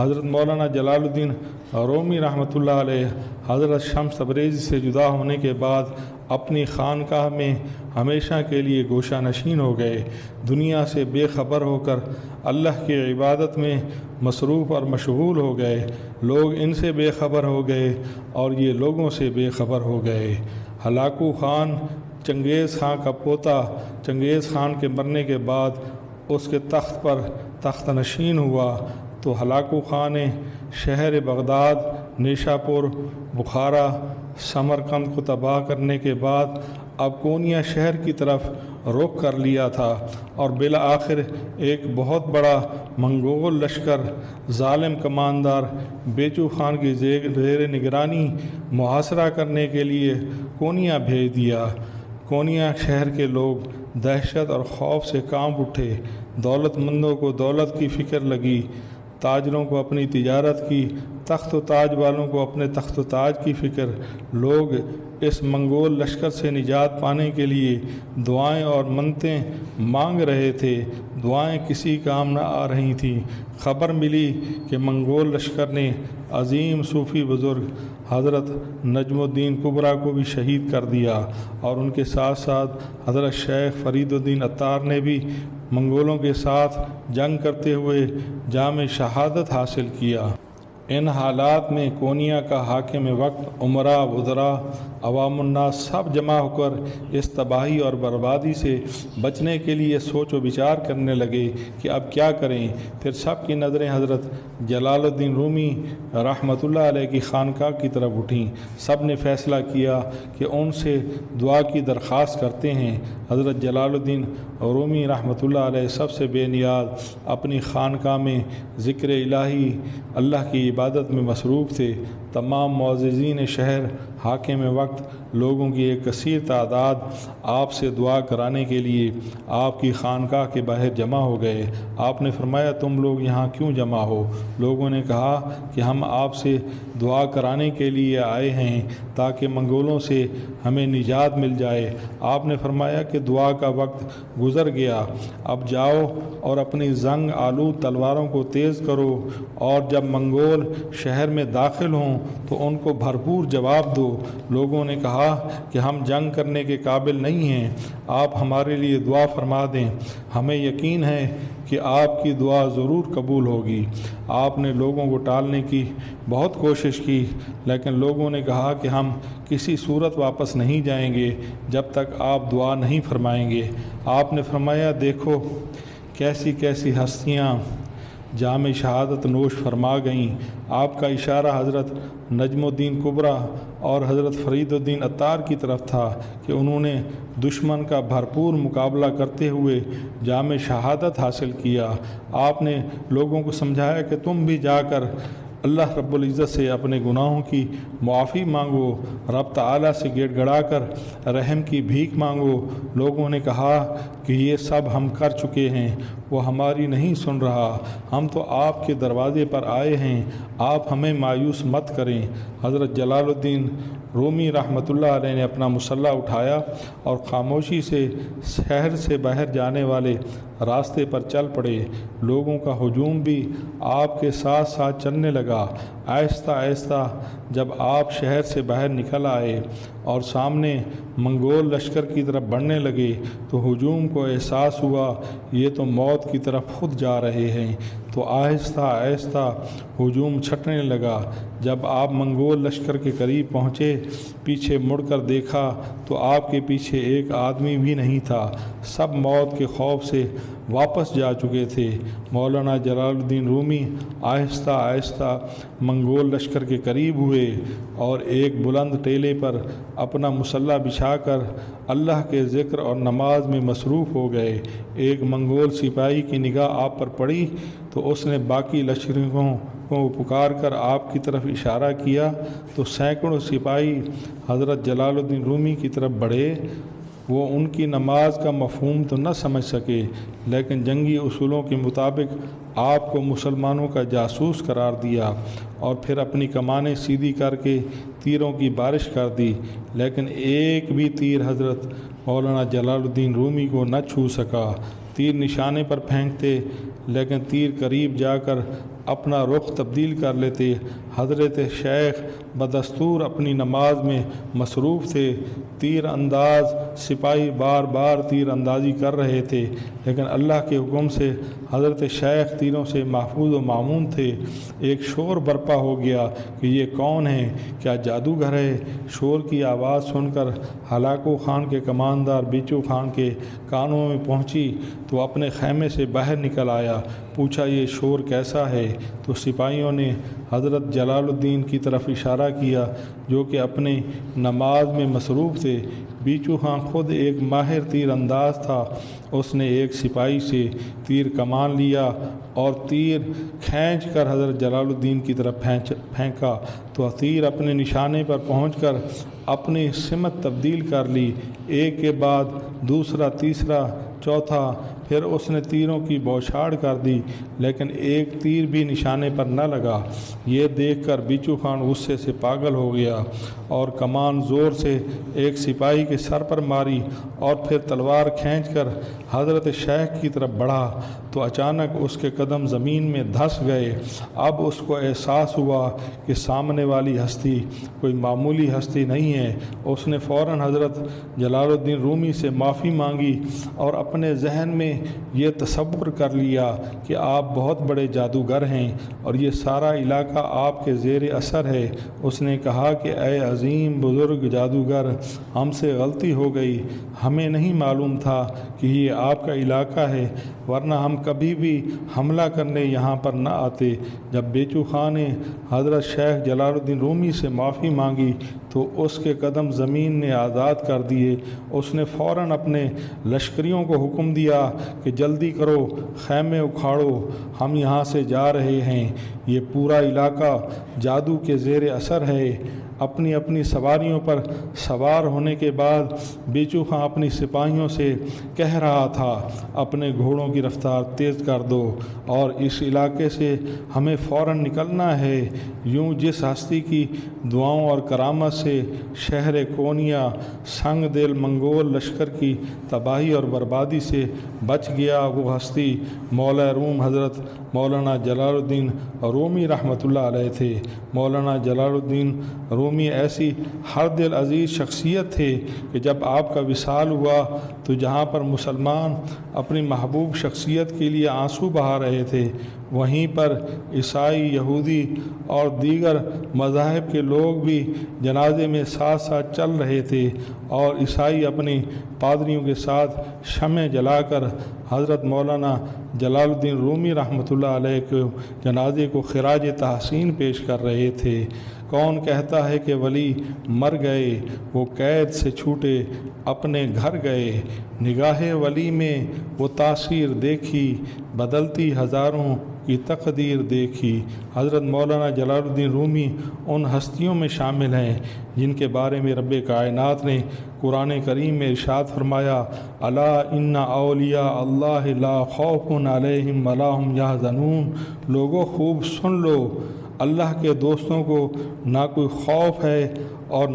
حضرت مولانا جلالالدین رومی رحمتullah علیہ حضرت شمس تبریزی سے جدا ہونے کے بعد اپنی خانقاہ میں ہمیشہ کے لیے گوشہ نشین ہو گئے۔ دنیا سے بے خبر ہو کر اللہ کی عبادت میں مصروف اور مشغول ہو گئے۔ لوگ ان سے بے خبر ہو گئے اور یہ لوگوں سے بے خبر ہو گئے۔ ہلاکو خان چنگیز خان کا پوتا چنگیز خان کے مرنے کے بعد اس کے تخت پر تخت نشین ہوا تو ہلاکو خان نے شہر بغداد، نیشاپور، بخارا، سمرقند کو تباہ کرنے کے بعد اب کونیا شہر کی طرف رخ کر لیا تھا اور بالآخر ایک بہت بڑا منگول لشکر ظالم کماندار بیچو خان کی زیر نگرانی محاصرہ کرنے کے لیے کونیا بھیج دیا۔ کونیا شہر کے لوگ دہشت اور خوف سے کانپ اٹھے۔ دولت مندوں کو دولت کی فکر لگی، تاجروں کو اپنی تجارت کی، تخت و تاج والوں کو اپنے تخت و تاج کی فکر۔ لوگ اس منگول لشکر سے نجات پانے کے لیے دعائیں اور منتیں مانگ رہے تھے۔ دعائیں کسی کام نہ آ رہی تھیں۔ خبر ملی کہ منگول لشکر نے عظیم صوفی بزرگ حضرت نجم الدین کبریٰ کو بھی شہید کر دیا اور ان کے ساتھ ساتھ حضرت شیخ فرید الدین عطار نے بھی منگولوں کے ساتھ جنگ کرتے ہوئے جام شہادت حاصل کیا۔ ان حالات میں کونیا کا حاکم وقت، عمراء، وزراء، عوام الناس سب جمع ہو کر اس تباہی اور بربادی سے بچنے کے لیے سوچ و بچار کرنے لگے کہ اب کیا کریں۔ پھر سب کی نظریں حضرت جلال الدین رومی رحمتullah علیہ کی خانقاہ کی طرف اٹھیں۔ سب نے فیصلہ کیا کہ ان سے دعا کی درخواست کرتے ہیں۔ حضرت جلال الدین رومی رحمتullah علیہ سب سے بے نیاز اپنی خانقاہ میں ذکر الہی اللہ کی عبادت میں مصروف تھے۔ تمام معززین شہر، حاکم وقت، لوگوں کی ایک کثیر تعداد آپ سے دعا کرانے کے لیے آپ کی خانقاہ کے باہر جمع ہو گئے۔ آپ نے فرمایا تم لوگ یہاں کیوں جمع ہو؟ لوگوں نے کہا کہ ہم آپ سے دعا کرانے کے لیے آئے ہیں تاکہ منگولوں سے ہمیں نجات مل جائے۔ آپ نے فرمایا کہ دعا کا وقت گزر گیا، اب جاؤ اور اپنی زنگ آلود تلواروں کو تیز کرو اور جب منگول شہر میں داخل ہوں تو ان کو بھرپور جواب دو۔ لوگوں نے کہا کہ ہم جنگ کرنے کے قابل نہیں ہیں، آپ ہمارے لیے دعا فرما دیں، ہمیں یقین ہے کہ آپ کی دعا ضرور قبول ہوگی۔ آپ نے لوگوں کو ٹالنے کی بہت کوشش کی لیکن لوگوں نے کہا کہ ہم کسی صورت واپس نہیں جائیں گے جب تک آپ دعا نہیں فرمائیں گے۔ آپ نے فرمایا دیکھو کیسی کیسی ہستیاں جام شہادت نوش فرما گئیں۔ آپ کا اشارہ حضرت نجم الدین کبریٰ اور حضرت فرید الدین عطار کی طرف تھا کہ انہوں نے دشمن کا بھرپور مقابلہ کرتے ہوئے جام شہادت حاصل کیا۔ آپ نے لوگوں کو سمجھایا کہ تم بھی جا کر اللہ رب العزت سے اپنے گناہوں کی معافی مانگو، رب تعالیٰ سے گڑ گڑا کر رحم کی بھیک مانگو۔ لوگوں نے کہا کہ یہ سب ہم کر چکے ہیں، وہ ہماری نہیں سن رہا، ہم تو آپ کے دروازے پر آئے ہیں، آپ ہمیں مایوس مت کریں۔ حضرت جلال الدین رومی رحمتullah علیہ نے اپنا مسلح اٹھایا اور خاموشی سے شہر سے باہر جانے والے راستے پر چل پڑے۔ لوگوں کا ہجوم بھی آپ کے ساتھ ساتھ چلنے لگا۔ آہستہ آہستہ جب آپ شہر سے باہر نکل آئے اور سامنے منگول لشکر کی طرف بڑھنے لگے تو ہجوم کو احساس ہوا یہ تو موت کی طرف خود جا رہے ہیں، تو آہستہ آہستہ ہجوم چھٹنے لگا۔ جب آپ منگول لشکر کے قریب پہنچے، پیچھے مڑ کر دیکھا تو آپ کے پیچھے ایک آدمی بھی نہیں تھا، سب موت کے خوف سے واپس جا چکے تھے۔ مولانا جلال الدین رومی آہستہ آہستہ منگول لشکر کے قریب ہوئے اور ایک بلند ٹیلے پر اپنا مسلح بچھا کر اللہ کے ذکر اور نماز میں مصروف ہو گئے۔ ایک منگول سپاہی کی نگاہ آپ پر پڑی تو اس نے باقی لشکریوں کو پکار کر آپ کی طرف اشارہ کیا تو سینکڑوں سپاہی حضرت جلال الدین رومی کی طرف بڑھے۔ وہ ان کی نماز کا مفہوم تو نہ سمجھ سکے لیکن جنگی اصولوں کے مطابق آپ کو مسلمانوں کا جاسوس قرار دیا اور پھر اپنی کمانیں سیدھی کر کے تیروں کی بارش کر دی، لیکن ایک بھی تیر حضرت مولانا جلال الدین رومی کو نہ چھو سکا۔ تیر نشانے پر پھینکتے لیکن تیر قریب جا کر اپنا رخ تبدیل کر لیتے۔ حضرت شیخ بدستور اپنی نماز میں مصروف تھے۔ تیر انداز سپاہی بار بار تیر اندازی کر رہے تھے، لیکن اللہ کے حکم سے حضرت شیخ تیروں سے محفوظ و معمون تھے۔ ایک شور برپا ہو گیا کہ یہ کون ہے؟ کیا جادوگر ہے؟ شور کی آواز سن کر ہلاکو خان کے کماندار بیچو خان کے کانوں میں پہنچی تو اپنے خیمے سے باہر نکل آیا۔ پوچھا یہ شور کیسا ہے؟ تو سپاہیوں نے حضرت جلال الدین کی طرف اشارہ کیا جو کہ اپنے نماز میں مصروف تھے۔ بیچو خان خود ایک ماہر تیر انداز تھا۔ اس نے ایک سپاہی سے تیر کمان لیا اور تیر کھینچ کر حضرت جلال الدین کی طرف پھینکا تو تیر اپنے نشانے پر پہنچ کر اپنی سمت تبدیل کر لی۔ ایک کے بعد دوسرا، تیسرا، چوتھا، پھر اس نے تیروں کی بوچھاڑ کر دی، لیکن ایک تیر بھی نشانے پر نہ لگا۔ یہ دیکھ کر بیچو خان غصے سے پاگل ہو گیا اور کمان زور سے ایک سپاہی کے سر پر ماری اور پھر تلوار کھینچ کر حضرت شیخ کی طرف بڑھا تو اچانک اس کے قدم زمین میں دھس گئے۔ اب اس کو احساس ہوا کہ سامنے والی ہستی کوئی معمولی ہستی نہیں ہے۔ اس نے فوراً حضرت جلال الدین رومی سے معافی مانگی اور اپنے ذہن میں یہ تصور کر لیا کہ آپ بہت بڑے جادوگر ہیں اور یہ سارا علاقہ آپ کے زیر اثر ہے۔ اس نے کہا کہ اے عظیم بزرگ جادوگر، ہم سے غلطی ہو گئی، ہمیں نہیں معلوم تھا کہ یہ آپ کا علاقہ ہے، ورنہ ہم کبھی بھی حملہ کرنے یہاں پر نہ آتے۔ جب بیچو خان نے حضرت شیخ جلال الدین رومی سے معافی مانگی تو اس کے قدم زمین نے آزاد کر دیے۔ اس نے فوراً اپنے لشکریوں کو حکم دیا کہ جلدی کرو، خیمے اکھاڑو، ہم یہاں سے جا رہے ہیں، یہ پورا علاقہ جادو کے زیر اثر ہے۔ اپنی اپنی سواریوں پر سوار ہونے کے بعد بیچو خان اپنی سپاہیوں سے کہہ رہا تھا اپنے گھوڑوں کی رفتار تیز کر دو اور اس علاقے سے ہمیں فوراً نکلنا ہے۔ یوں جس ہستی کی دعاؤں اور کرامت سے شہر کونیا سنگ دل منگول لشکر کی تباہی اور بربادی سے بچ گیا، وہ ہستی مولا روم حضرت مولانا جلال الدین رومی رحمۃ اللہ علیہ تھے۔ مولانا جلال الدین رومی ایسی ہر دل عزیز شخصیت تھے کہ جب آپ کا وصال ہوا تو جہاں پر مسلمان اپنی محبوب شخصیت کے لیے آنسو بہا رہے تھے، وہیں پر عیسائی، یہودی اور دیگر مذاہب کے لوگ بھی جنازے میں ساتھ ساتھ چل رہے تھے، اور عیسائی اپنی پادریوں کے ساتھ شمع جلا کر حضرت مولانا جلال الدین رومی رحمۃ اللہ علیہ کے جنازے کو خراج تحسین پیش کر رہے تھے۔ کون کہتا ہے کہ ولی مر گئے، وہ قید سے چھوٹے اپنے گھر گئے، نگاہ ولی میں وہ تاثیر دیکھی، بدلتی ہزاروں کی تقدیر دیکھی۔ حضرت مولانا جلال الدین رومی ان ہستیوں میں شامل ہیں جن کے بارے میں رب کائنات نے قرآن کریم میں ارشاد فرمایا، الا ان اولیاء اللہ لا خوف علیہم ولا هم یحزنون۔ لوگوں خوب سن لو، اللہ کے دوستوں کو نہ کوئی خوف ہے اور